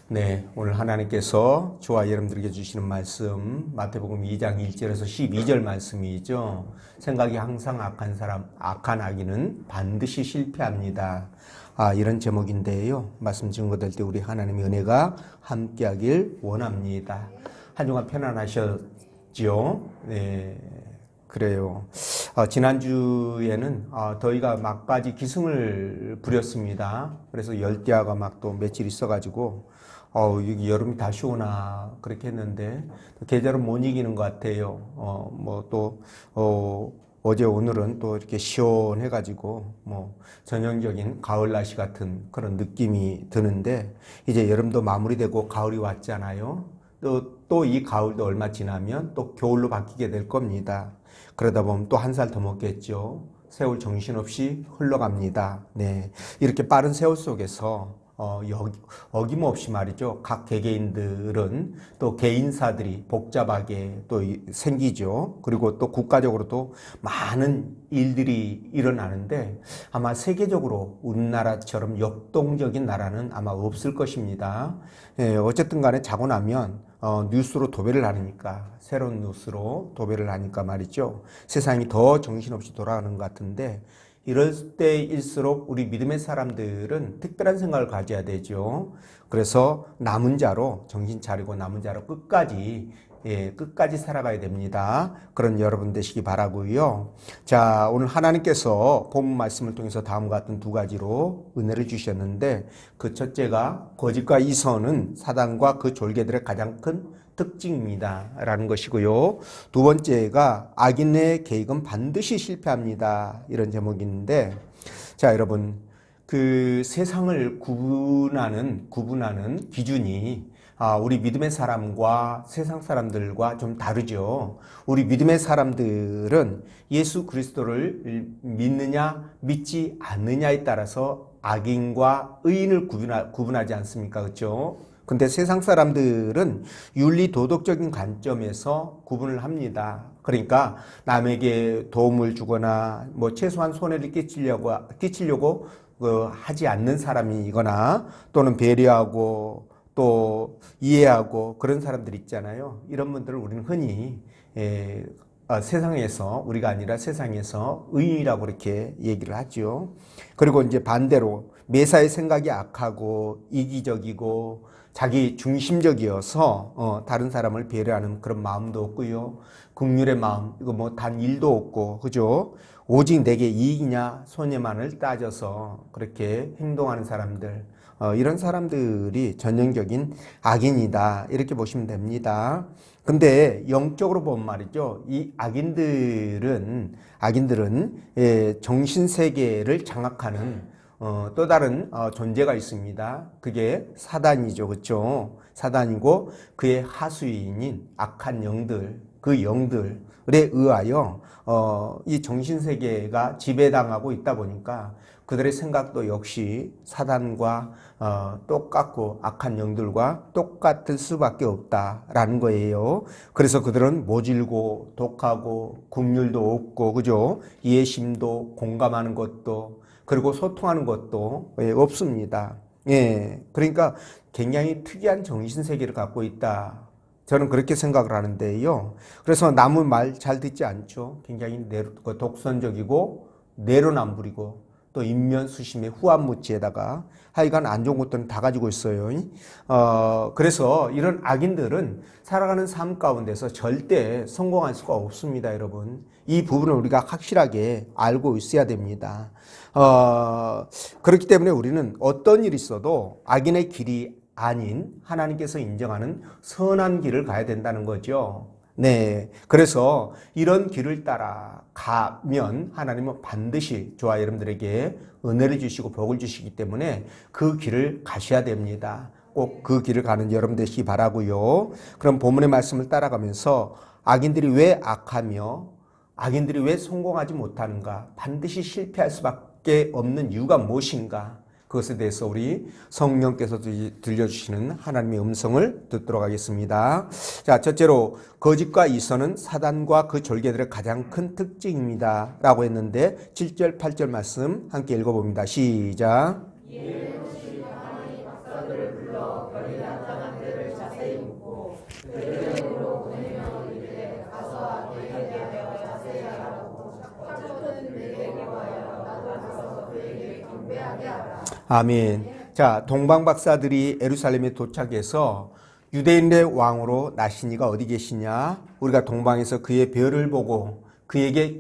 네, 오늘 하나님께서 저와 여러분들에게 주시는 말씀 마태복음 2장 1절에서 12절 말씀이죠. 생각이 항상 악한 사람, 악한 아기는 반드시 실패합니다. 이런 제목인데요. 말씀 증거될 때 우리 하나님의 은혜가 함께하길 원합니다. 한 주간 편안하셨지요? 네, 그래요. 지난주에는 더위가 막바지 기승을 부렸습니다. 그래서 열대야가 막 또 며칠 있어가지고 여기 여름이 다시 오나 그렇게 했는데 계절은 못 이기는 것 같아요. 어제 오늘은 또 이렇게 시원해가지고 전형적인 가을 날씨 같은 그런 느낌이 드는데 이제 여름도 마무리되고 가을이 왔잖아요. 또 이 가을도 얼마 지나면 또 겨울로 바뀌게 될 겁니다. 그러다 보면 또 한 살 더 먹겠죠. 세월 정신없이 흘러갑니다. 네, 이렇게 빠른 세월 속에서 어김없이 말이죠. 각 개개인들은 또 개인사들이 복잡하게 또 생기죠. 그리고 또 국가적으로도 많은 일들이 일어나는데 아마 세계적으로 우리나라처럼 역동적인 나라는 아마 없을 것입니다. 예, 어쨌든 간에 자고 나면 뉴스로 도배를 하니까 새로운 뉴스로 도배를 하니까 말이죠. 세상이 더 정신없이 돌아가는 것 같은데 이럴 때일수록 우리 믿음의 사람들은 특별한 생각을 가져야 되죠. 그래서 남은 자로 정신 차리고 남은 자로 끝까지 살아가야 됩니다. 그런 여러분 되시기 바라고요. 자, 오늘 하나님께서 본문 말씀을 통해서 다음과 같은 두 가지로 은혜를 주셨는데 그 첫째가 거짓과 이선은 사단과 그 졸개들의 가장 큰 특징입니다. 라는 것이고요. 두 번째가 악인의 계획은 반드시 실패합니다. 이런 제목인데, 자, 여러분, 그 세상을 구분하는 기준이 우리 믿음의 사람과 세상 사람들과 좀 다르죠. 우리 믿음의 사람들은 예수 그리스도를 믿느냐, 믿지 않느냐에 따라서 악인과 의인을 구분하지 않습니까? 그렇죠? 근데 세상 사람들은 윤리 도덕적인 관점에서 구분을 합니다. 그러니까 남에게 도움을 주거나 최소한 손해를 끼치려고 하지 않는 사람이거나 또는 배려하고 또 이해하고 그런 사람들 있잖아요. 이런 분들을 우리는 흔히 세상에서 우리가 아니라 세상에서 의인이라고 이렇게 얘기를 하죠. 그리고 이제 반대로 매사에 생각이 악하고 이기적이고 자기 중심적이어서 다른 사람을 배려하는 그런 마음도 없고요. 긍휼의 마음 이거 단 일도 없고 그죠? 오직 내게 이익이냐 손해만을 따져서 그렇게 행동하는 사람들 이런 사람들이 전형적인 악인이다 이렇게 보시면 됩니다. 근데 영적으로 보면 말이죠. 이 악인들은 정신세계를 장악하는 또 다른 존재가 있습니다. 그게 사단이죠. 그렇죠? 사단이고 그의 하수인인 악한 영들, 그 영들에 의하여 이 정신세계가 지배당하고 있다 보니까 그들의 생각도 역시 사단과 똑같고 악한 영들과 똑같을 수밖에 없다라는 거예요. 그래서 그들은 모질고 독하고 긍휼도 없고 그죠? 이해심도 공감하는 것도 그리고 소통하는 것도 없습니다. 예, 그러니까 굉장히 특이한 정신세계를 갖고 있다. 저는 그렇게 생각을 하는데요. 그래서 남의 말 잘 듣지 않죠. 굉장히 독선적이고 내로남불이고 또 인면수심의 후한무치에다가 하여간 안 좋은 것들은 다 가지고 있어요. 그래서 이런 악인들은 살아가는 삶 가운데서 절대 성공할 수가 없습니다, 여러분. 이 부분을 우리가 확실하게 알고 있어야 됩니다. 그렇기 때문에 우리는 어떤 일이 있어도 악인의 길이 아닌 하나님께서 인정하는 선한 길을 가야 된다는 거죠. 네. 그래서 이런 길을 따라 가면 하나님은 반드시 저와 여러분들에게 은혜를 주시고 복을 주시기 때문에 그 길을 가셔야 됩니다. 꼭 그 길을 가는 여러분 되시기 바라고요. 그럼 본문의 말씀을 따라가면서 악인들이 왜 악하며 악인들이 왜 성공하지 못하는가? 반드시 실패할 수밖에 없는 이유가 무엇인가? 그것에 대해서 우리 성령께서 들려주시는 하나님의 음성을 듣도록 하겠습니다. 자, 첫째로 거짓과 이선은 사단과 그 졸개들의 가장 큰 특징입니다. 라고 했는데 7절, 8절 말씀 함께 읽어봅니다. 시작. 아멘. 자, 동방박사들이 예루살렘에 도착해서 유대인의 왕으로 나신 이가 어디 계시냐? 우리가 동방에서 그의 별을 보고 그에게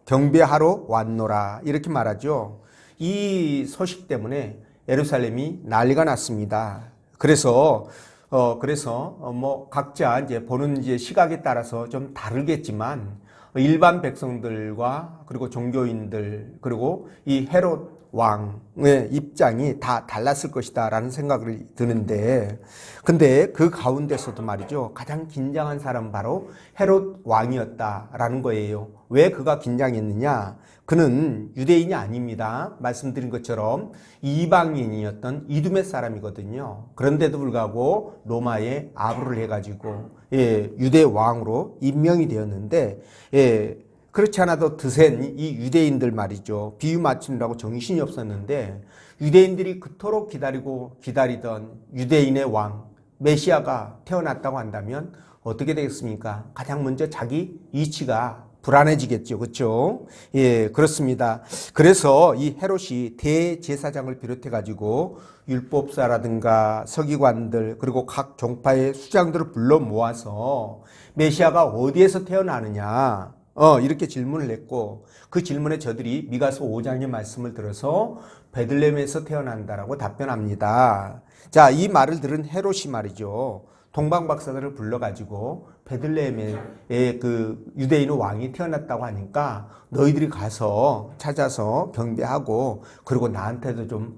경배하러 왔노라. 이렇게 말하죠. 이 소식 때문에 예루살렘이 난리가 났습니다. 그래서 뭐 각자 이제 보는 이제 시각에 따라서 좀 다르겠지만 일반 백성들과 그리고 종교인들 그리고 이 헤롯 왕의 입장이 다 달랐을 것이다 라는 생각이 드는데, 근데 그 가운데서도 말이죠, 가장 긴장한 사람은 바로 헤롯 왕이었다라는 거예요. 왜 그가 긴장했느냐? 그는 유대인이 아닙니다. 말씀드린 것처럼 이방인이었던 이두메 사람이거든요. 그런데도 불구하고 로마에 아부를 해가지고 유대 왕으로 임명이 되었는데, 그렇지 않아도 드센 이 유대인들 말이죠. 비유 맞추느라고 정신이 없었는데 유대인들이 그토록 기다리던 유대인의 왕 메시아가 태어났다고 한다면 어떻게 되겠습니까? 가장 먼저 자기 이치가 불안해지겠죠. 그렇죠? 예, 그렇습니다. 그래서 이 헤롯이 대제사장을 비롯해 가지고 율법사라든가 서기관들 그리고 각 종파의 수장들을 불러 모아서 메시아가 어디에서 태어나느냐 이렇게 질문을 했고, 그 질문에 저들이 미가서 5장의 말씀을 들어서 베들레헴에서 태어난다라고 답변합니다. 자, 이 말을 들은 헤롯이 말이죠, 동방박사들을 불러가지고 베들레헴에 그 유대인의 왕이 태어났다고 하니까 너희들이 가서 찾아서 경배하고 그리고 나한테도 좀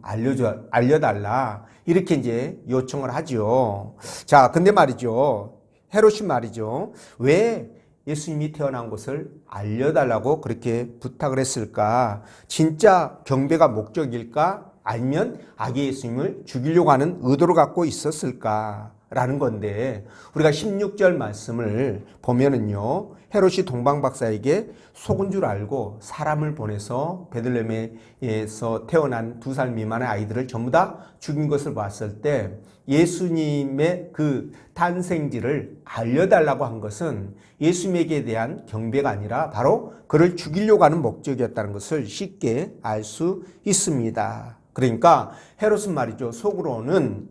알려달라 이렇게 이제 요청을 하죠. 자, 근데 말이죠, 헤롯이 말이죠, 왜 예수님이 태어난 곳을 알려달라고 그렇게 부탁을 했을까? 진짜 경배가 목적일까? 아니면 아기 예수님을 죽이려고 하는 의도를 갖고 있었을까? 라는 건데, 우리가 16절 말씀을 보면은요, 헤롯이 동방박사에게 속은 줄 알고 사람을 보내서 베들레헴에서 태어난 2살 미만의 아이들을 전부 다 죽인 것을 봤을 때 예수님의 그 탄생지를 알려달라고 한 것은 예수님에게 대한 경배가 아니라 바로 그를 죽이려고 하는 목적이었다는 것을 쉽게 알 수 있습니다. 그러니까 헤롯은 말이죠, 속으로는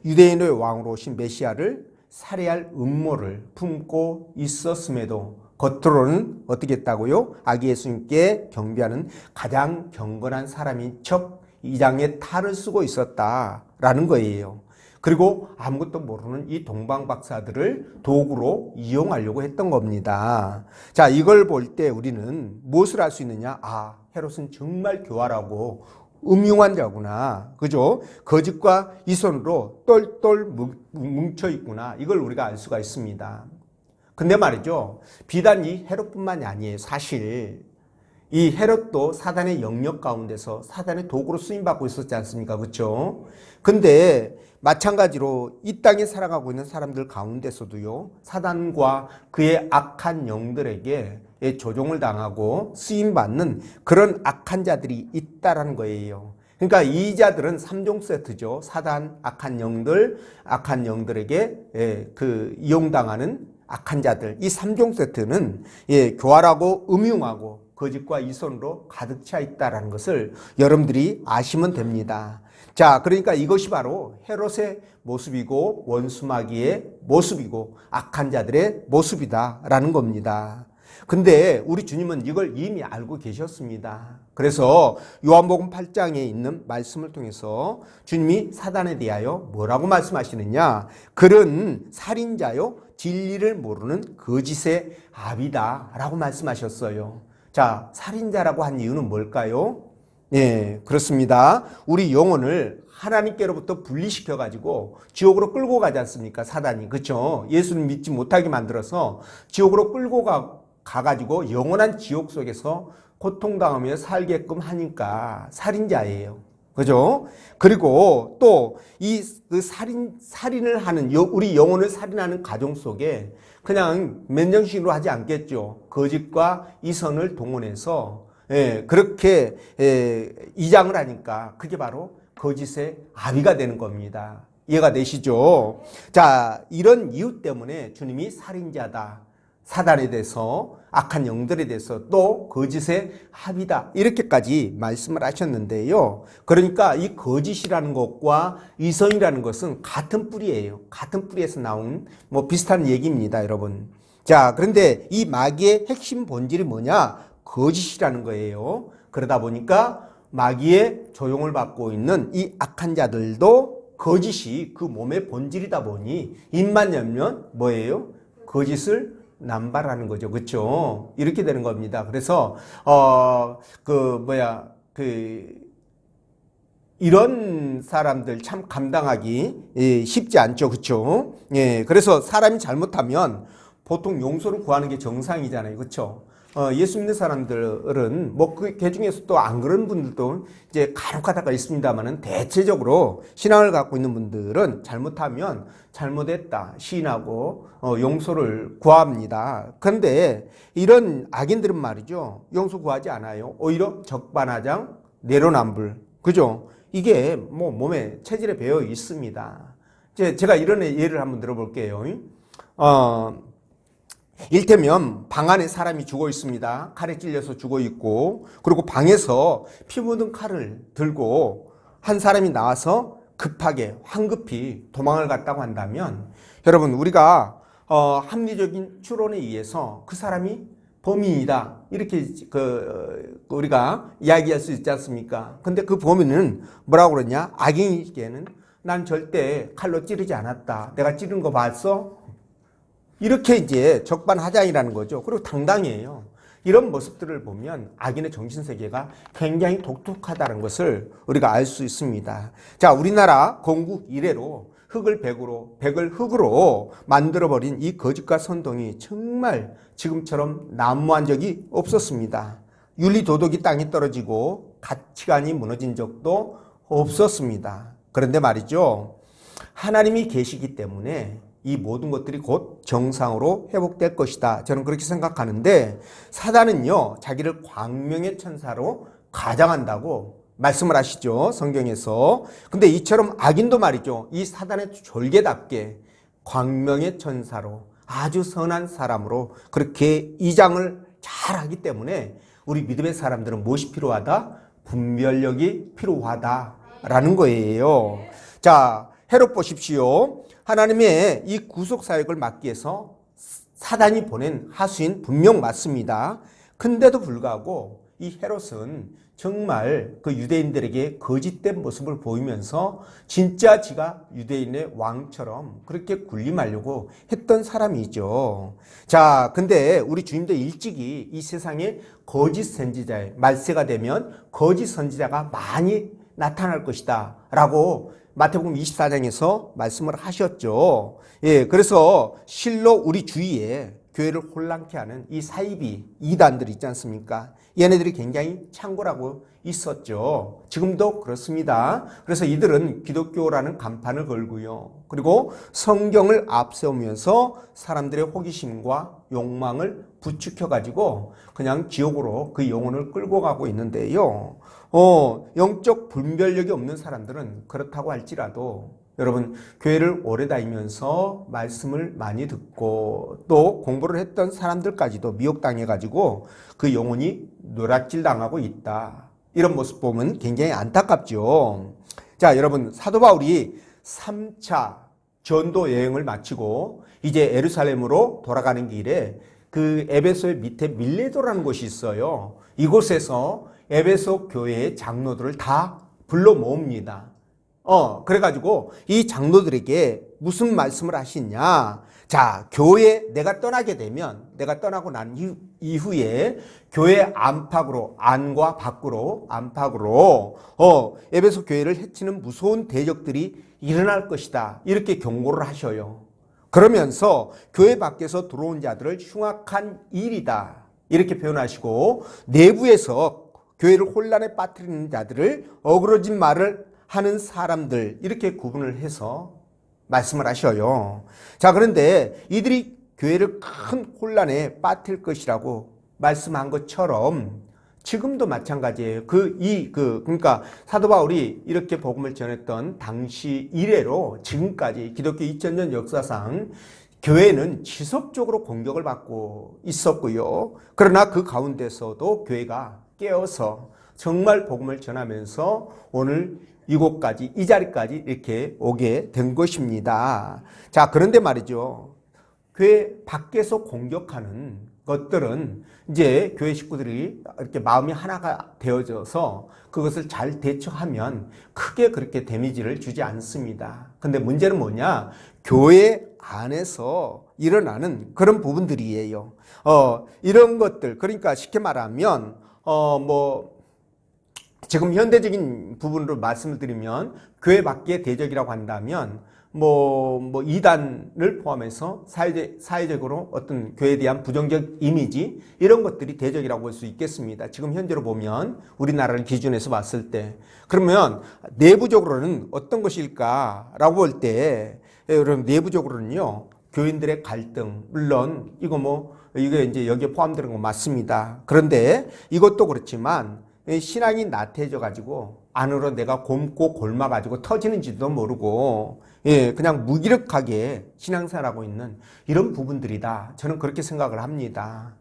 유대인의 왕으로 오신 메시아를 살해할 음모를 품고 있었음에도 겉으로는 어떻게 했다고요? 아기 예수님께 경배하는 가장 경건한 사람인 척 이장의 탈을 쓰고 있었다라는 거예요. 그리고 아무것도 모르는 이 동방박사들을 도구로 이용하려고 했던 겁니다. 자, 이걸 볼 때 우리는 무엇을 알 수 있느냐? 아, 헤롯은 정말 교활하고 음흉한 자구나. 그죠? 거짓과 이손으로 똘똘 뭉쳐 있구나. 이걸 우리가 알 수가 있습니다. 근데 말이죠, 비단 이 헤롯뿐만이 아니에요. 사실 이 헤롯도 사단의 영역 가운데서 사단의 도구로 쓰임받고 있었지 않습니까? 그렇죠? 근데 마찬가지로 이 땅에 살아가고 있는 사람들 가운데서도요, 사단과 그의 악한 영들에게 조종을 당하고 쓰임받는 그런 악한 자들이 있다라는 거예요. 그러니까 이 자들은 3종 세트죠. 사단, 악한 영들에게 이용당하는 악한 자들. 이 3종 세트는 교활하고 음흉하고 거짓과 이손으로 가득 차 있다라는 것을 여러분들이 아시면 됩니다. 자, 그러니까 이것이 바로 헤롯의 모습이고 원수마귀의 모습이고 악한 자들의 모습이다라는 겁니다. 근데 우리 주님은 이걸 이미 알고 계셨습니다. 그래서 요한복음 8장에 있는 말씀을 통해서 주님이 사단에 대하여 뭐라고 말씀하시느냐? 그는 살인자요, 진리를 모르는 거짓의 아비다 라고 말씀하셨어요. 자, 살인자라고 한 이유는 뭘까요? 그렇습니다. 우리 영혼을 하나님께로부터 분리시켜 가지고 지옥으로 끌고 가지 않습니까? 사단이. 그렇죠? 예수를 믿지 못하게 만들어서 지옥으로 끌고 가가지고 영원한 지옥 속에서 고통당하며 살게끔 하니까 살인자예요. 그죠? 그리고 또 이 살인을 하는, 우리 영혼을 살인하는 가정 속에 그냥 맨정신으로 하지 않겠죠. 거짓과 이선을 동원해서 그렇게 이장을 하니까 그게 바로 거짓의 아비가 되는 겁니다. 이해가 되시죠? 자, 이런 이유 때문에 주님이 살인자다, 사단에 대해서, 악한 영들에 대해서, 또 거짓의 합이다, 이렇게까지 말씀을 하셨는데요. 그러니까 이 거짓이라는 것과 위선이라는 것은 같은 뿌리예요. 같은 뿌리에서 나온 뭐 비슷한 얘기입니다, 여러분. 자, 그런데 이 마귀의 핵심 본질이 뭐냐? 거짓이라는 거예요. 그러다 보니까 마귀의 조종을 받고 있는 이 악한 자들도 거짓이 그 몸의 본질이다 보니 입만 열면 뭐예요? 거짓을 남발하는 거죠. 그렇죠? 이렇게 되는 겁니다. 그래서 이런 사람들 참 감당하기 쉽지 않죠. 그렇죠? 예. 그래서 사람이 잘못하면 보통 용서를 구하는 게 정상이잖아요. 그렇죠? 예수 믿는 사람들은 뭐 그 중에서 또 안 그런 분들도 이제 간혹 가다가 있습니다만은 대체적으로 신앙을 갖고 있는 분들은 잘못하면 잘못했다 시인하고 용서를 구합니다. 그런데 이런 악인들은 말이죠, 용서 구하지 않아요. 오히려 적반하장 내로남불. 그죠? 이게 뭐 몸에 체질에 배어 있습니다. 제가 이런 예를 한번 들어볼게요. 일테면 방 안에 사람이 죽어 있습니다. 칼에 찔려서 죽어 있고, 그리고 방에서 피 묻은 칼을 들고 한 사람이 나와서 급하게 황급히 도망을 갔다고 한다면, 여러분, 우리가 합리적인 추론에 의해서 그 사람이 범인이다, 이렇게 우리가 이야기할 수 있지 않습니까? 근데 그 범인은 뭐라고 그러냐? 악인에게는 난 절대 칼로 찌르지 않았다, 내가 찌른 거 봤어? 이렇게 이제 적반하장이라는 거죠. 그리고 당당해요. 이런 모습들을 보면 악인의 정신세계가 굉장히 독특하다는 것을 우리가 알 수 있습니다. 자, 우리나라 건국 이래로 흙을 백으로, 백을 흙으로 만들어버린 이 거짓과 선동이 정말 지금처럼 난무한 적이 없었습니다. 윤리 도덕이 땅에 떨어지고 가치관이 무너진 적도 없었습니다. 그런데 말이죠, 하나님이 계시기 때문에 이 모든 것들이 곧 정상으로 회복될 것이다, 저는 그렇게 생각하는데, 사단은요 자기를 광명의 천사로 가장한다고 말씀을 하시죠, 성경에서. 근데 이처럼 악인도 말이죠, 이 사단의 졸개답게 광명의 천사로, 아주 선한 사람으로 그렇게 이장을 잘 하기 때문에 우리 믿음의 사람들은 무엇이 필요하다? 분별력이 필요하다라는 거예요. 자, 헤롯 보십시오. 하나님의 이 구속사역을 막기 위해서 사단이 보낸 하수인 분명 맞습니다. 근데도 불구하고 이 헤롯은 정말 그 유대인들에게 거짓된 모습을 보이면서 진짜 지가 유대인의 왕처럼 그렇게 군림하려고 했던 사람이죠. 자, 근데 우리 주님도 일찍이 이 세상에 거짓 선지자의 말세가 되면 거짓 선지자가 많이 나타날 것이다 라고 마태복음 24장에서 말씀을 하셨죠. 예, 그래서 실로 우리 주위에 교회를 혼란케 하는 이 사이비 이단들 있지 않습니까? 얘네들이 굉장히 창궐하고 있었죠. 지금도 그렇습니다. 그래서 이들은 기독교라는 간판을 걸고요, 그리고 성경을 앞세우면서 사람들의 호기심과 욕망을 부추겨가지고 그냥 지옥으로 그 영혼을 끌고 가고 있는데요. 영적 분별력이 없는 사람들은 그렇다고 할지라도 여러분, 교회를 오래 다니면서 말씀을 많이 듣고 또 공부를 했던 사람들까지도 미혹당해가지고 그 영혼이 노략질 당하고 있다, 이런 모습 보면 굉장히 안타깝죠. 자, 여러분, 사도 바울이 3차 전도 여행을 마치고 이제 예루살렘으로 돌아가는 길에 그 에베소의 밑에 밀레도라는 곳이 있어요. 이곳에서 에베소 교회의 장로들을 다 불러 모읍니다. 그래가지고 이 장로들에게 무슨 말씀을 하시냐? 자, 교회 내가 떠나게 되면, 내가 떠나고 난 이후에 교회 안팎으로, 안과 밖으로, 안팎으로 에베소 교회를 해치는 무서운 대적들이 일어날 것이다, 이렇게 경고를 하셔요. 그러면서 교회 밖에서 들어온 자들을 흉악한 일이다, 이렇게 표현하시고, 내부에서 교회를 혼란에 빠뜨리는 자들을 어그러진 말을 하는 사람들, 이렇게 구분을 해서 말씀을 하셔요. 자, 그런데 이들이 교회를 큰 혼란에 빠뜨릴 것이라고 말씀한 것처럼 지금도 마찬가지예요. 그러니까 사도 바울이 이렇게 복음을 전했던 당시 이래로 지금까지 기독교 2000년 역사상 교회는 지속적으로 공격을 받고 있었고요. 그러나 그 가운데서도 교회가 깨어서 정말 복음을 전하면서 오늘 이곳까지, 이 자리까지 이렇게 오게 된 것입니다. 자, 그런데 말이죠. 교회 밖에서 공격하는 것들은 이제 교회 식구들이 이렇게 마음이 하나가 되어져서 그것을 잘 대처하면 크게 그렇게 데미지를 주지 않습니다. 근데 문제는 뭐냐? 교회 안에서 일어나는 그런 부분들이에요. 이런 것들, 그러니까 쉽게 말하면, 지금 현대적인 부분으로 말씀을 드리면, 교회 밖의 대적이라고 한다면, 이단을 포함해서 사회적으로 어떤 교회에 대한 부정적 이미지, 이런 것들이 대적이라고 볼 수 있겠습니다. 지금 현재로 보면, 우리나라를 기준해서 봤을 때. 그러면 내부적으로는 어떤 것일까라고 볼 때, 여러분, 내부적으로는요, 교인들의 갈등, 물론, 이게 이제 여기에 포함되는 거 맞습니다. 그런데 이것도 그렇지만, 신앙이 나태해져가지고, 안으로 내가 곪고 골마가지고 터지는지도 모르고, 그냥 무기력하게 신앙생활하고 있는 이런 부분들이다. 저는 그렇게 생각을 합니다.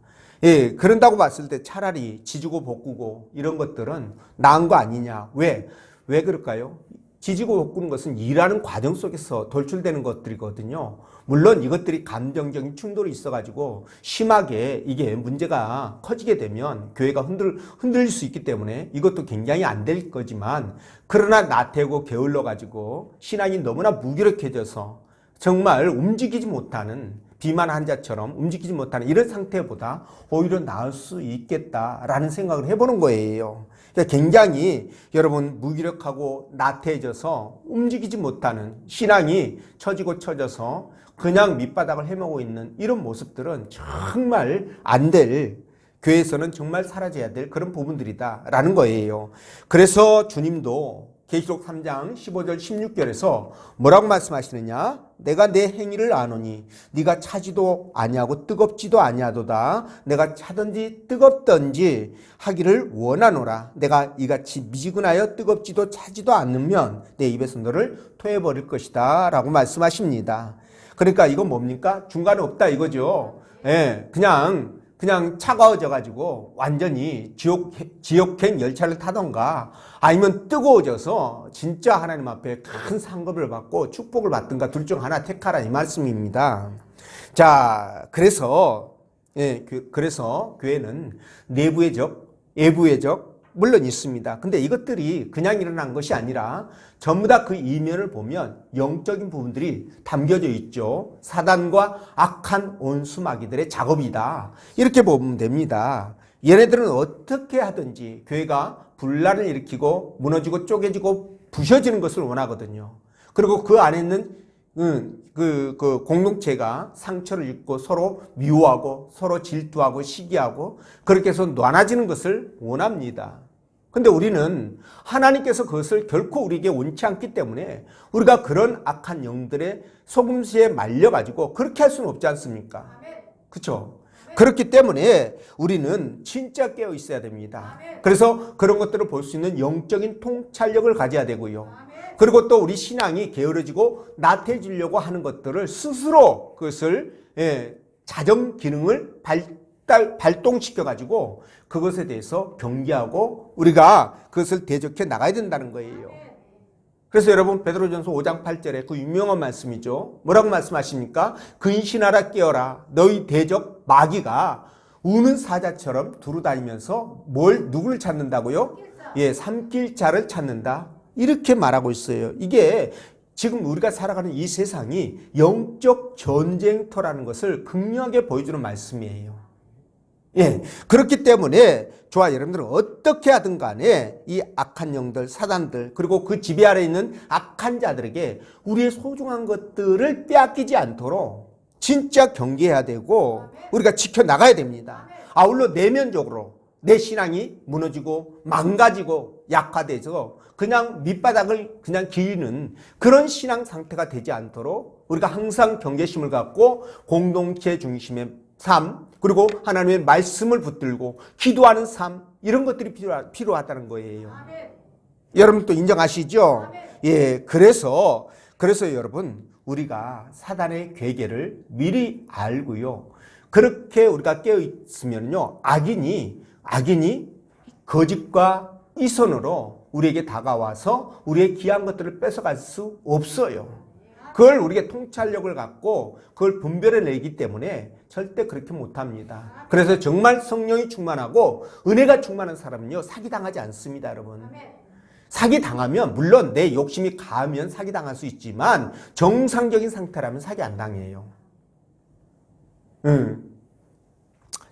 그런다고 봤을 때 차라리 지지고 볶고 이런 것들은 나은 거 아니냐. 왜 그럴까요? 지지고 볶는 것은 일하는 과정 속에서 돌출되는 것들이거든요. 물론 이것들이 감정적인 충돌이 있어가지고 심하게 이게 문제가 커지게 되면 교회가 흔들릴 수 있기 때문에 이것도 굉장히 안 될 거지만, 그러나 나태고 게을러가지고 신앙이 너무나 무기력해져서 정말 움직이지 못하는, 비만 환자처럼 움직이지 못하는 이런 상태보다 오히려 나을 수 있겠다라는 생각을 해보는 거예요. 그러니까 굉장히 여러분 무기력하고 나태해져서 움직이지 못하는, 신앙이 처지고 처져서 그냥 밑바닥을 헤매고 있는 이런 모습들은 정말 안 될, 교회에서는 정말 사라져야 될 그런 부분들이다라는 거예요. 그래서 주님도 계시록 3장 15절 16절에서 뭐라고 말씀하시느냐? 내가 내 행위를 아노니 네가 차지도 아니하고 뜨겁지도 아니하도다. 내가 차든지 뜨겁든지 하기를 원하노라. 내가 이같이 미지근하여 뜨겁지도 차지도 않으면 내 입에서 너를 토해버릴 것이다 라고 말씀하십니다. 그러니까 이건 뭡니까? 중간에 없다 이거죠. 그냥 차가워져 가지고 완전히 지옥행 열차를 타던가, 아니면 뜨거워져서 진짜 하나님 앞에 큰 상급을 받고 축복을 받든가 둘 중 하나 택하라, 이 말씀입니다. 자, 그래서 교회는 내부의 적, 외부의 적 물론 있습니다. 근데 이것들이 그냥 일어난 것이 아니라 전부 다 그 이면을 보면 영적인 부분들이 담겨져 있죠. 사단과 악한 온수 마귀들의 작업이다, 이렇게 보면 됩니다. 얘네들은 어떻게 하든지 교회가 분란을 일으키고 무너지고 쪼개지고 부셔지는 것을 원하거든요. 그리고 그 안에 있는 그 공동체가 상처를 입고 서로 미워하고 서로 질투하고 시기하고 그렇게 해서 나눠지는 것을 원합니다. 근데 우리는 하나님께서 그것을 결코 우리에게 원치 않기 때문에 우리가 그런 악한 영들의 속임수에 말려가지고 그렇게 할 수는 없지 않습니까? 그렇죠? 그렇기 때문에 우리는 진짜 깨어 있어야 됩니다. 그래서 그런 것들을 볼 수 있는 영적인 통찰력을 가져야 되고요. 그리고 또 우리 신앙이 게으러지고 나태해지려고 하는 것들을 스스로 그것을 자정 기능을 발동시켜가지고 그것에 대해서 경계하고 우리가 그것을 대적해 나가야 된다는 거예요. 그래서 여러분 베드로전서 5장 8절에 그 유명한 말씀이죠. 뭐라고 말씀하십니까? 근신하라 깨어라. 너희 대적 마귀가 우는 사자처럼 두루다니면서 누구를 찾는다고요? 삼킬 자를 찾는다. 이렇게 말하고 있어요. 이게 지금 우리가 살아가는 이 세상이 영적 전쟁터라는 것을 극명하게 보여주는 말씀이에요. 그렇기 때문에 여러분들은 어떻게 하든 간에 이 악한 영들, 사단들, 그리고 그 지배 아래 있는 악한 자들에게 우리의 소중한 것들을 빼앗기지 않도록 진짜 경계해야 되고 우리가 지켜나가야 됩니다. 아울러 내면적으로 내 신앙이 무너지고 망가지고 약화돼서 그냥 밑바닥을 그냥 기리는 그런 신앙 상태가 되지 않도록 우리가 항상 경계심을 갖고 공동체 중심의 삶, 그리고 하나님의 말씀을 붙들고 기도하는 삶, 이런 것들이 필요하다는 거예요. 아멘. 여러분 또 인정하시죠? 아멘. 그래서 여러분 우리가 사단의 괴계를 미리 알고요. 그렇게 우리가 깨어 있으면요, 악인이 거짓과 이선으로 우리에게 다가와서 우리의 귀한 것들을 뺏어갈 수 없어요. 그걸 우리가 통찰력을 갖고 그걸 분별해내기 때문에 절대 그렇게 못합니다. 그래서 정말 성령이 충만하고 은혜가 충만한 사람은요, 사기당하지 않습니다, 여러분. 사기당하면 물론 내 욕심이 가하면 사기당할 수 있지만 정상적인 상태라면 사기 안 당해요.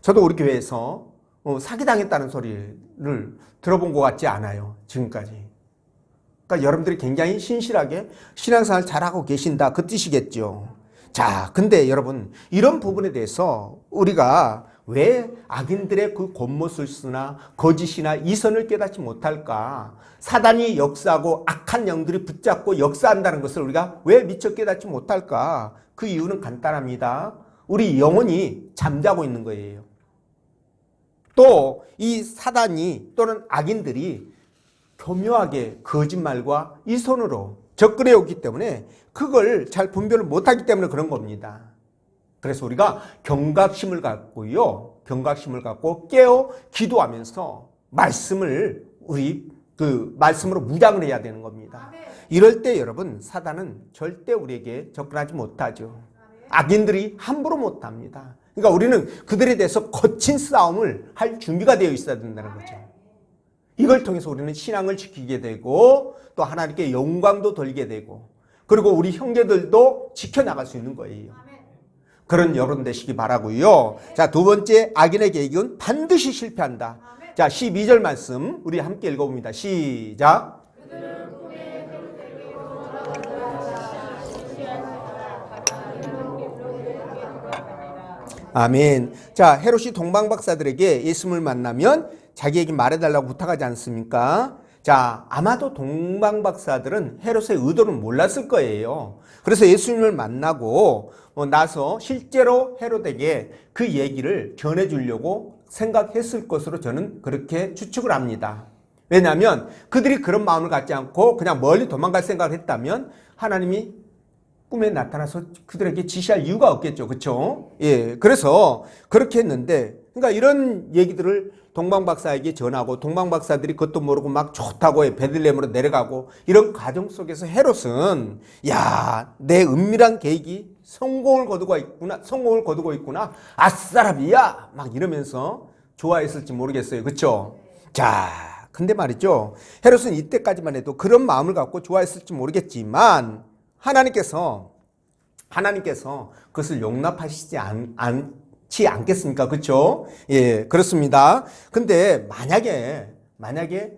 저도 우리 교회에서 사기당했다는 소리를 들어본 것 같지 않아요, 지금까지. 그러니까 여러분들이 굉장히 신실하게 신앙생활 잘하고 계신다, 그 뜻이겠죠. 자, 근데 여러분, 이런 부분에 대해서 우리가 왜 악인들의 그 곤모술수나 거짓이나 이선을 깨닫지 못할까? 사단이 역사하고 악한 영들이 붙잡고 역사한다는 것을 우리가 왜 미처 깨닫지 못할까? 그 이유는 간단합니다. 우리 영혼이 잠자고 있는 거예요. 또 이 사단이 또는 악인들이 교묘하게 거짓말과 이선으로 접근해 오기 때문에 그걸 잘 분별을 못하기 때문에 그런 겁니다. 그래서 우리가 경각심을 갖고요, 경각심을 갖고 깨어 기도하면서 말씀을 말씀으로 무장을 해야 되는 겁니다. 이럴 때 여러분, 사단은 절대 우리에게 접근하지 못하죠. 악인들이 함부로 못합니다. 그러니까 우리는 그들에 대해서 거친 싸움을 할 준비가 되어 있어야 된다는 거죠. 이걸 통해서 우리는 신앙을 지키게 되고 또 하나님께 영광도 돌리게 되고 그리고 우리 형제들도 지켜나갈 수 있는 거예요. 그런 여러분 되시기 바라고요. 자, 두 번째, 악인의 계획은 반드시 실패한다. 자, 12절 말씀 우리 함께 읽어봅니다. 시작. 아멘. 자, 헤롯이 동방박사들에게 예수님을 만나면 자기에게 말해달라고 부탁하지 않습니까? 자, 아마도 동방박사들은 헤롯의 의도를 몰랐을 거예요. 그래서 예수님을 만나고 나서 실제로 헤롯에게 그 얘기를 전해주려고 생각했을 것으로 저는 그렇게 추측을 합니다. 왜냐하면 그들이 그런 마음을 갖지 않고 그냥 멀리 도망갈 생각을 했다면 하나님이 꿈에 나타나서 그들에게 지시할 이유가 없겠죠. 그렇죠? 예. 그래서 그렇게 했는데, 그러니까 이런 얘기들을 동방박사에게 전하고 동방박사들이 그것도 모르고 막 좋다고 해 베들레헴으로 내려가고 이런 과정 속에서 헤롯은 야, 내 은밀한 계획이 성공을 거두고 있구나. 아싸라비야! 막 이러면서 좋아했을지 모르겠어요. 그렇죠? 자, 근데 말이죠. 헤롯은 이때까지만 해도 그런 마음을 갖고 좋아했을지 모르겠지만 하나님께서 그것을 용납하시지 않지 않겠습니까? 그렇죠? 예, 그렇습니다. 근데 만약에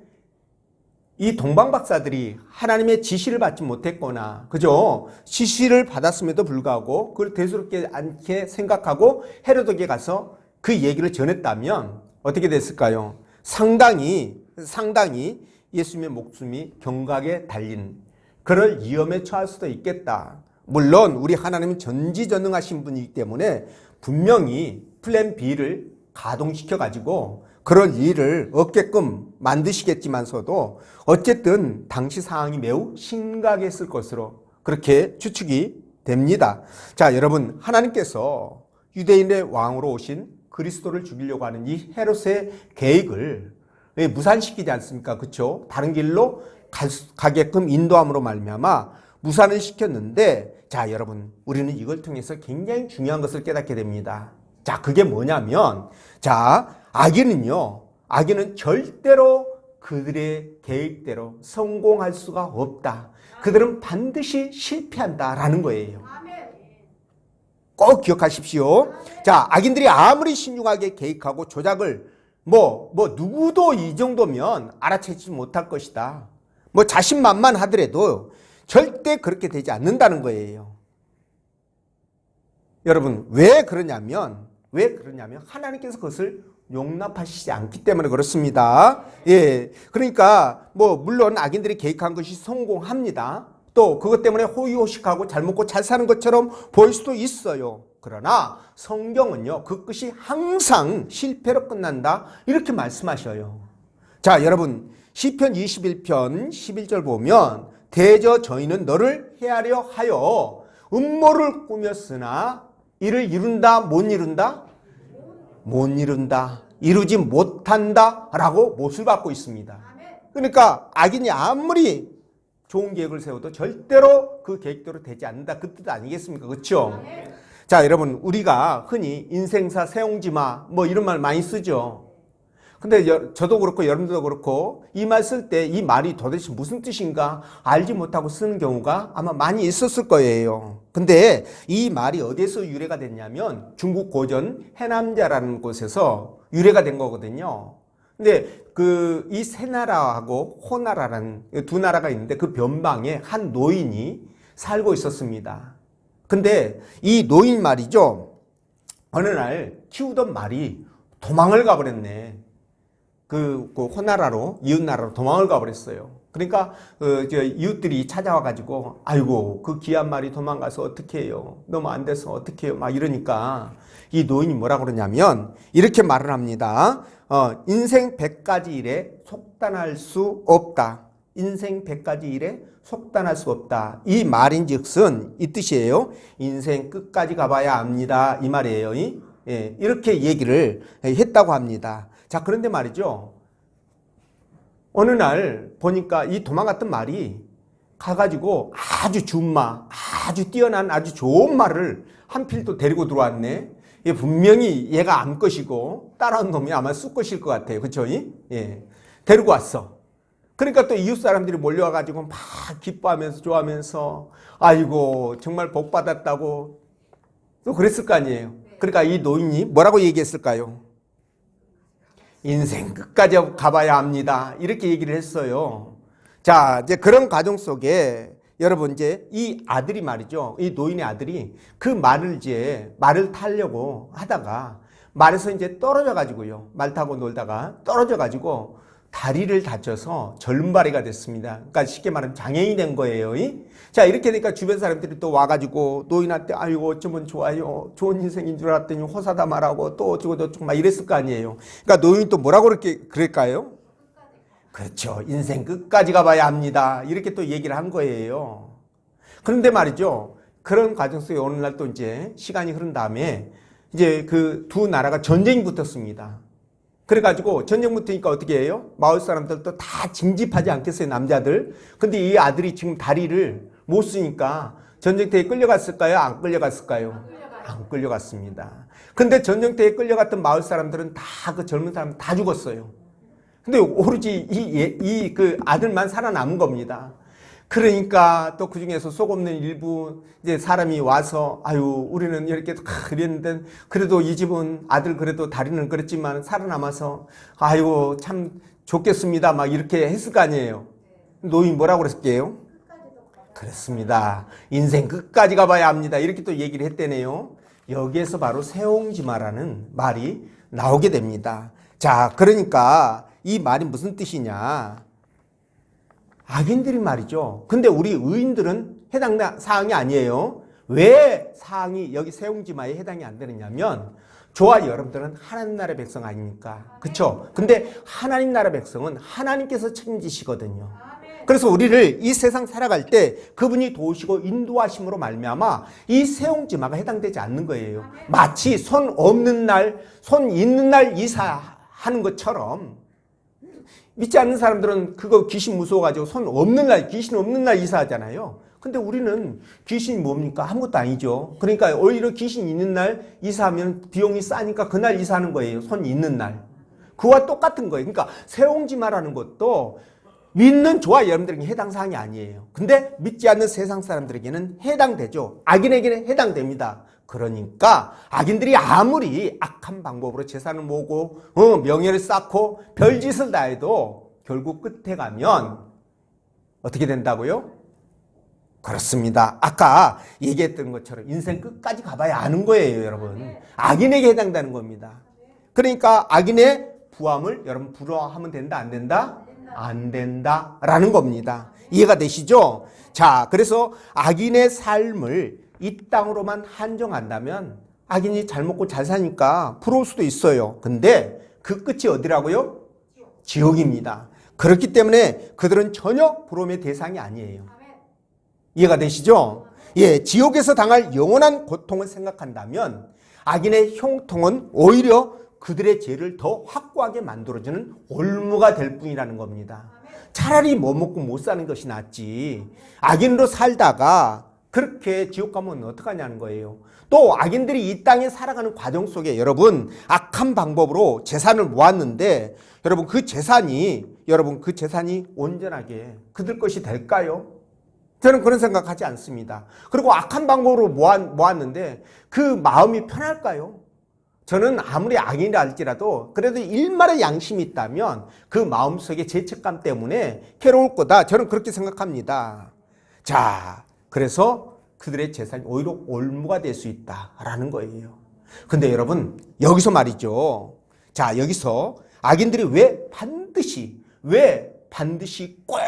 이 동방박사들이 하나님의 지시를 받지 못했거나, 그죠? 지시를 받았음에도 불구하고 그걸 대수롭게 않게 생각하고 헤로드에게 가서 그 얘기를 전했다면 어떻게 됐을까요? 상당히 예수님의 목숨이 경각에 달린 그럴 위험에 처할 수도 있겠다. 물론 우리 하나님은 전지전능하신 분이기 때문에 분명히 플랜 B를 가동시켜 가지고 그럴 일을 없게끔 만드시겠지만서도 어쨌든 당시 상황이 매우 심각했을 것으로 그렇게 추측이 됩니다. 자, 여러분, 하나님께서 유대인의 왕으로 오신 그리스도를 죽이려고 하는 이 헤롯의 계획을 무산시키지 않습니까? 그렇죠? 다른 길로 가게끔 인도함으로 말미암아 무산을 시켰는데, 자, 여러분, 우리는 이걸 통해서 굉장히 중요한 것을 깨닫게 됩니다. 자, 그게 뭐냐면, 자, 악인은 절대로 그들의 계획대로 성공할 수가 없다. 그들은 반드시 실패한다라는 거예요. 꼭 기억하십시오. 자, 악인들이 아무리 신중하게 계획하고 조작을 누구도 이 정도면 알아채지 못할 것이다. 자신만만하더라도 절대 그렇게 되지 않는다는 거예요. 여러분, 왜 그러냐면 하나님께서 그것을 용납하시지 않기 때문에 그렇습니다. 예. 그러니까 물론 악인들이 계획한 것이 성공합니다. 또 그것 때문에 호의호식하고 잘 먹고 잘 사는 것처럼 보일 수도 있어요. 그러나 성경은요, 그 끝이 항상 실패로 끝난다, 이렇게 말씀하셔요. 자, 여러분, 시편 21편 11절 보면 대저 저희는 너를 헤아려 하여 음모를 꾸몄으나 이를 이룬다, 못 이룬다? 못 이룬다. 이루지 못한다 라고 못을 받고 있습니다. 그러니까 악인이 아무리 좋은 계획을 세워도 절대로 그 계획대로 되지 않는다. 그 뜻 아니겠습니까? 그렇죠? 자, 여러분, 우리가 흔히 인생사 세옹지마 뭐 이런 말 많이 쓰죠. 근데 저도 그렇고 여러분들도 그렇고 이 말 쓸 때 이 말이 도대체 무슨 뜻인가 알지 못하고 쓰는 경우가 아마 많이 있었을 거예요. 근데 이 말이 어디에서 유래가 됐냐면 중국 고전 해남자라는 곳에서 유래가 된 거거든요. 근데 이 세나라하고 호나라라는 두 나라가 있는데 그 변방에 한 노인이 살고 있었습니다. 근데 이 노인 말이죠. 어느 날 키우던 말이 도망을 가버렸네. 그 호나라로, 이웃나라로 도망을 가버렸어요. 그러니까 이웃들이 찾아와가지고 아이고 그 귀한 말이 도망가서 어떻게 해요? 너무 안 돼서 어떻게 해요? 막 이러니까 이 노인이 뭐라 그러냐면 이렇게 말을 합니다. 인생 100가지 일에 속단할 수 없다. 인생 100가지 일에 속단할 수 없다. 이 말인즉슨 이 뜻이에요. 인생 끝까지 가봐야 합니다. 이 말이에요. 예, 이렇게 얘기를 했다고 합니다. 자, 그런데 말이죠. 어느 날 보니까 이 도망갔던 말이 가가지고 아주 준마, 아주 뛰어난 아주 좋은 말을 한 필도 데리고 들어왔네. 분명히 얘가 암 것이고 따라온 놈이 아마 쑥 것일 것 같아요. 그쵸? 예. 데리고 왔어. 그러니까 또 이웃 사람들이 몰려와가지고 막 기뻐하면서 좋아하면서 아이고 정말 복 받았다고 또 그랬을 거 아니에요. 그러니까 이 노인이 뭐라고 얘기했을까요? 인생 끝까지 가봐야 합니다. 이렇게 얘기를 했어요. 자, 이제 그런 과정 속에 여러분 이제 이 아들이 말이죠. 이 노인의 아들이 그 말을 타려고 하다가 말에서 이제 떨어져 가지고요. 말 타고 놀다가 떨어져 가지고 다리를 다쳐서 절름발이가 됐습니다. 그러니까 쉽게 말하면 장애인이 된 거예요. 자, 이렇게 되니까 주변 사람들이 또 와가지고 노인한테 아이고 어쩌면 좋아요. 좋은 인생인 줄 알았더니 호사다 말하고 또 어쩌고 저쩌고 막 이랬을 거 아니에요. 그러니까 노인이 또 뭐라고 그럴까요? 그렇죠. 인생 끝까지 가봐야 합니다. 이렇게 또 얘기를 한 거예요. 그런데 말이죠. 그런 과정 속에 어느 날 또 이제 시간이 흐른 다음에 이제 그 두 나라가 전쟁이 붙었습니다. 그래가지고 전쟁 붙으니까 어떻게 해요? 마을 사람들도 다 징집하지 않겠어요, 남자들. 근데 이 아들이 지금 다리를 못 쓰니까 전쟁터에 끌려갔을까요? 안 끌려갔을까요? 안 끌려갔습니다. 근데 전쟁터에 끌려갔던 마을 사람들은 다 그 젊은 사람 다 죽었어요. 근데 오로지 그 아들만 살아남은 겁니다. 그러니까 또 그 중에서 속 없는 일부 이제 사람이 와서 아유 우리는 이렇게 그랬는데 그래도 이 집은 아들 그래도 다리는 그랬지만 살아남아서 아유 참 좋겠습니다 막 이렇게 했을 거 아니에요. 노인 뭐라고 그랬을게요? 그렇습니다. 인생 끝까지 가봐야 합니다. 이렇게 또 얘기를 했대네요. 여기에서 바로 세옹지마라는 말이 나오게 됩니다. 자, 그러니까 이 말이 무슨 뜻이냐? 악인들이 말이죠. 근데 우리 의인들은 해당 사항이 아니에요. 왜 사항이 여기 세옹지마에 해당이 안 되느냐면 저와 여러분들은 하나님 나라 백성 아닙니까? 그렇죠? 근데 하나님 나라 백성은 하나님께서 책임지시거든요. 그래서 우리를 이 세상 살아갈 때 그분이 도우시고 인도하심으로 말미암아 이 세옹지마가 해당되지 않는 거예요. 마치 손 없는 날, 손 있는 날 이사하는 것처럼 믿지 않는 사람들은 그거 귀신 무서워가지고 손 없는 날, 귀신 없는 날 이사하잖아요. 근데 우리는 귀신이 뭡니까? 아무것도 아니죠. 그러니까 오히려 귀신 있는 날 이사하면 비용이 싸니까 그날 이사하는 거예요. 손 있는 날. 그와 똑같은 거예요. 그러니까 세옹지마라는 것도 믿는 저와 여러분들에게 해당 사항이 아니에요. 근데 믿지 않는 세상 사람들에게는 해당되죠. 악인에게는 해당됩니다. 그러니까 악인들이 아무리 악한 방법으로 재산을 모으고 명예를 쌓고 별짓을 다 해도 결국 끝에 가면 어떻게 된다고요? 그렇습니다. 아까 얘기했던 것처럼 인생 끝까지 가봐야 아는 거예요, 여러분. 악인에게 해당되는 겁니다. 그러니까 악인의 부함을 여러분 부러워하면 된다, 안 된다? 안 된다라는 겁니다. 이해가 되시죠? 자, 그래서 악인의 삶을 이 땅으로만 한정한다면 악인이 잘 먹고 잘 사니까 부러울 수도 있어요. 근데 그 끝이 어디라고요? 지옥입니다. 그렇기 때문에 그들은 전혀 부러움의 대상이 아니에요. 이해가 되시죠? 예, 지옥에서 당할 영원한 고통을 생각한다면 악인의 형통은 오히려 그들의 죄를 더 확고하게 만들어주는 올무가 될 뿐이라는 겁니다. 차라리 못 먹고 못 사는 것이 낫지. 악인으로 살다가 그렇게 지옥 가면 어떡하냐는 거예요. 또 악인들이 이 땅에 살아가는 과정 속에 여러분 악한 방법으로 재산을 모았는데 여러분 그 재산이 온전하게 그들 것이 될까요? 저는 그런 생각하지 않습니다. 그리고 악한 방법으로 모았는데 그 마음이 편할까요? 저는 아무리 악인이라 할지라도 그래도 일말의 양심이 있다면 그 마음속의 죄책감 때문에 괴로울 거다. 저는 그렇게 생각합니다. 자, 그래서 그들의 재산이 오히려 올무가 될 수 있다라는 거예요. 근데 여러분 여기서 말이죠. 자, 여기서 악인들이 왜 반드시 꼭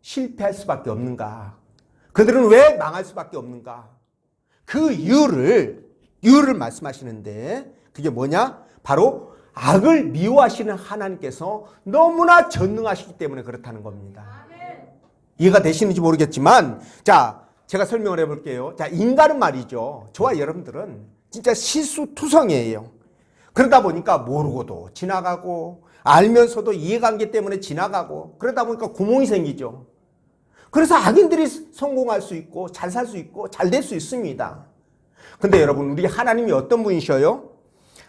실패할 수밖에 없는가? 그들은 왜 망할 수밖에 없는가? 그 이유를 말씀하시는데 그게 뭐냐? 바로 악을 미워하시는 하나님께서 너무나 전능하시기 때문에 그렇다는 겁니다. 이해가 되시는지 모르겠지만 자, 제가 설명을 해볼게요. 자, 인간은 말이죠. 저와 여러분들은 진짜 실수투성이에요. 그러다 보니까 모르고도 지나가고 알면서도 이해관계 때문에 지나가고 그러다 보니까 구멍이 생기죠. 그래서 악인들이 성공할 수 있고 잘 살 수 있고 잘 될 수 있습니다. 근데 여러분 우리 하나님이 어떤 분이셔요?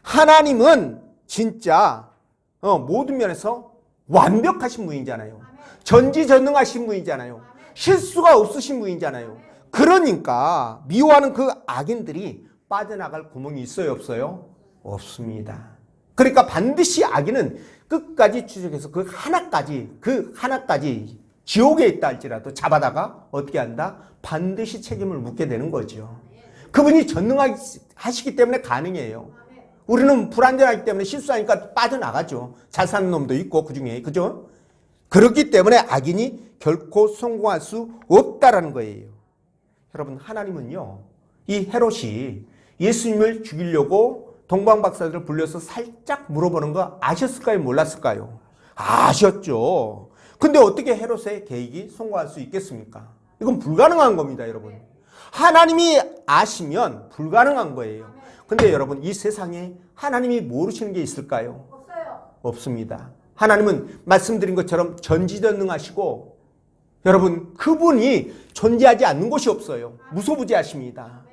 하나님은 진짜 모든 면에서 완벽하신 분이잖아요. 전지전능하신 분이잖아요. 실수가 없으신 분이잖아요. 그러니까 미워하는 그 악인들이 빠져나갈 구멍이 있어요 없어요? 없습니다. 그러니까 반드시 악인은 끝까지 추적해서 그 하나까지 지옥에 있다 할지라도 잡아다가 어떻게 한다? 반드시 책임을 묻게 되는 거죠. 그분이 전능하시기 때문에 가능해요. 우리는 불완전하기 때문에 실수하니까 빠져나가죠. 잘 사는 놈도 있고 그중에 그죠? 그렇기 때문에 악인이 결코 성공할 수 없다라는 거예요. 여러분 하나님은요 이 헤롯이 예수님을 죽이려고 동방박사들을 불려서 살짝 물어보는 거 아셨을까요? 몰랐을까요? 아셨죠. 근데 어떻게 헤롯의 계획이 성공할 수 있겠습니까? 이건 불가능한 겁니다, 여러분. 하나님이 아시면 불가능한 거예요. 근데 여러분 이 세상에 하나님이 모르시는 게 있을까요? 없어요. 없습니다. 하나님은 말씀드린 것처럼 전지전능하시고 여러분 그분이 존재하지 않는 곳이 없어요. 무소부지하십니다.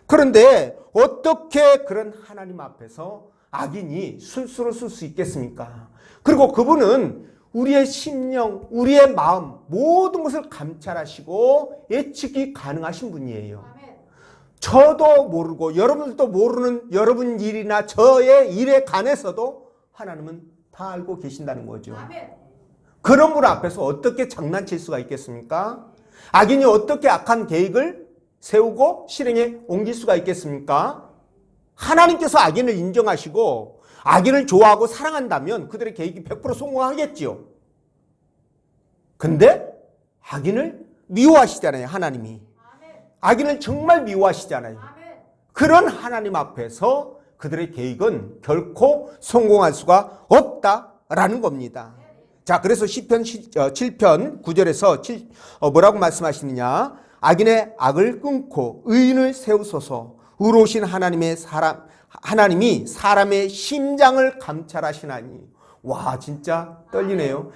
그런데 어떻게 그런 하나님 앞에서 악인이 술수를 쓸 수 있겠습니까? 그리고 그분은 우리의 심령, 우리의 마음 모든 것을 감찰하시고 예측이 가능하신 분이에요. 저도 모르고 여러분들도 모르는 여러분 일이나 저의 일에 관해서도 하나님은 다 알고 계신다는 거죠. 그런 분 앞에서 어떻게 장난칠 수가 있겠습니까? 악인이 어떻게 악한 계획을 세우고 실행에 옮길 수가 있겠습니까? 하나님께서 악인을 인정하시고 악인을 좋아하고 사랑한다면 그들의 계획이 100% 성공하겠지요. 근데 악인을 미워하시잖아요, 하나님이. 악인을 정말 미워하시잖아요. 그런 하나님 앞에서 그들의 계획은 결코 성공할 수가 없다라는 겁니다. 자, 그래서 시편 7편 9절에서 뭐라고 말씀하시느냐? 악인의 악을 끊고 의인을 세우소서. 의로우신 하나님이 사람의 심장을 감찰하시나니. 와, 진짜 떨리네요.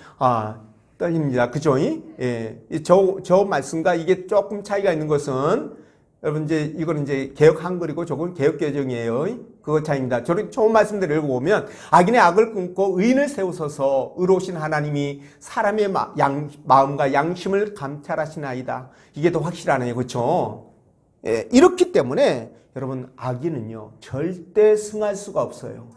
떨립니다. 그죠? 예. 저 말씀과 이게 조금 차이가 있는 것은 여러분 이거는 이제 개역 한글이고 저건 개역 개정이에요. 그거 차이입니다. 저런 좋은 말씀들을 읽어보면 악인의 악을 끊고 의인을 세우소서 의로우신 하나님이 사람의 마음과 양심을 감찰하시나이다. 이게 더 확실하네요. 그렇죠? 예, 이렇기 때문에 여러분 악인은요 절대 승할 수가 없어요.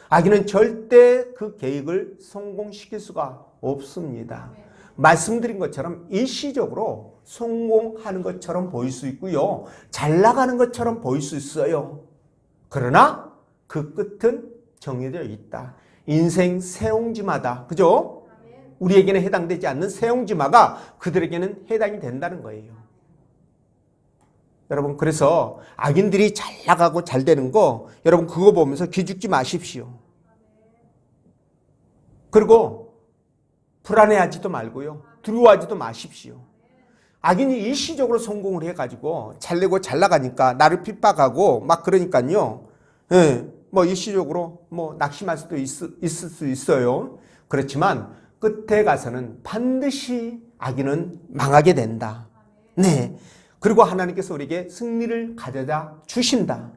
악인은 절대 그 계획을 성공시킬 수가 없습니다. 말씀드린 것처럼 일시적으로 성공하는 것처럼 보일 수 있고요. 잘 나가는 것처럼 보일 수 있어요. 그러나 그 끝은 정해져 있다. 인생 새옹지마다, 그죠? 우리에게는 해당되지 않는 새옹지마가 그들에게는 해당이 된다는 거예요. 여러분 그래서 악인들이 잘 나가고 잘 되는 거 여러분 그거 보면서 기죽지 마십시오. 그리고 불안해하지도 말고요. 두려워하지도 마십시오. 악인이 일시적으로 성공을 해가지고 잘내고 잘 나가니까 나를 핍박하고 막 그러니까요. 예, 뭐 일시적으로 뭐 낙심할 수도 있을 수 있어요. 그렇지만 끝에 가서는 반드시 악인은 망하게 된다. 네. 그리고 하나님께서 우리에게 승리를 가져다 주신다.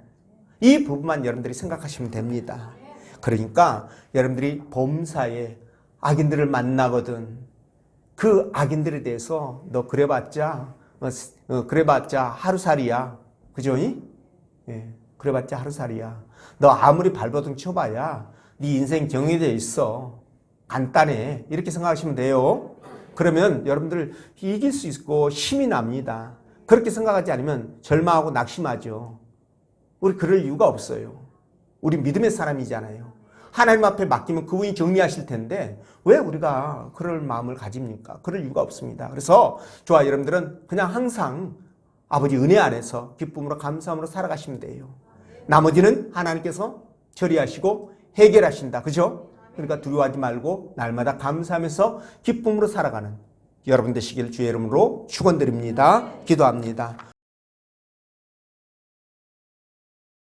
이 부분만 여러분들이 생각하시면 됩니다. 그러니까 여러분들이 범사에 악인들을 만나거든 그 악인들에 대해서 너 그래봤자 하루살이야. 그죠? 예, 그래봤자 하루살이야. 너 아무리 발버둥 쳐봐야 네 인생 정해져 있어. 간단해. 이렇게 생각하시면 돼요. 그러면 여러분들 이길 수 있고 힘이 납니다. 그렇게 생각하지 않으면 절망하고 낙심하죠. 우리 그럴 이유가 없어요. 우리 믿음의 사람이잖아요. 하나님 앞에 맡기면 그분이 정리하실 텐데 왜 우리가 그럴 마음을 가집니까? 그럴 이유가 없습니다. 그래서 저와 여러분들은 그냥 항상 아버지 은혜 안에서 기쁨으로 감사함으로 살아가시면 돼요. 나머지는 하나님께서 처리하시고 해결하신다. 그죠? 그러니까 두려워하지 말고 날마다 감사하면서 기쁨으로 살아가는 여러분 되시길 주의 이름으로 축원드립니다. 기도합니다.